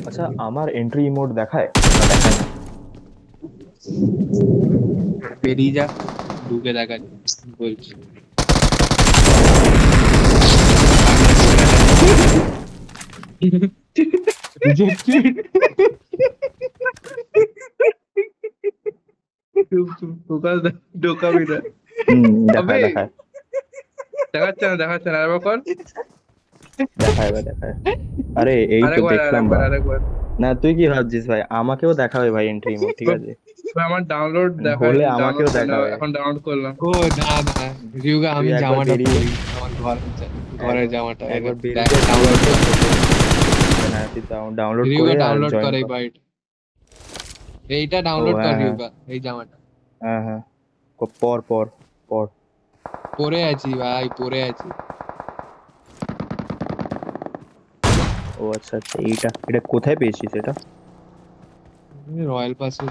আচ্ছা, আমার entry mode দেখায় না দেখায় না? বেরিয়ে যা, ঢুকে দেখা বলছি। রিজেক্টেড। ফোকাস ঢোকাবি না। দেখায় আবে দেখায় দেখাচ্ছে না আরেকবার কর। দেখায় ভাই দেখায়। আরে এই তো আরেকবার দেখলাম আরেকবার ভাই। আরেকবার না তুই কি ভাবছিস ভাই, আমাকেও দেখাবে ভাই এন্ট্রি মোড, ঠিক আছে? আমার ডাউনলোড দেখায়, হলে ডাউনলোড আমাকেও করে নাও, দেখাবে। এখন ডাউনলোড করলাম। ও না না, রিউগা তুই আমি একবার জামাটা বেরিয়ে পরি, আমার ঘরের জামাটা একবার দেখ বেরিয়ে ডাউনলোড কর। হ্যাঁ তুই ডাউনলোড করে রিউগা আর ডাউনলোড জয়েন কর এই কর। বাইট, এইটা ও ডাউনলোড কর হ্যাঁ হ্যাঁ রিউগা, এই জামাটা। হ্যাঁ হ্যাঁ। পর পর পর। পরে আছি ভাই, পরে আছি। ও আচ্ছা আচ্ছা, এইটা এটা কোথায় পেয়েছিস এটা? রয়্যাল পাসে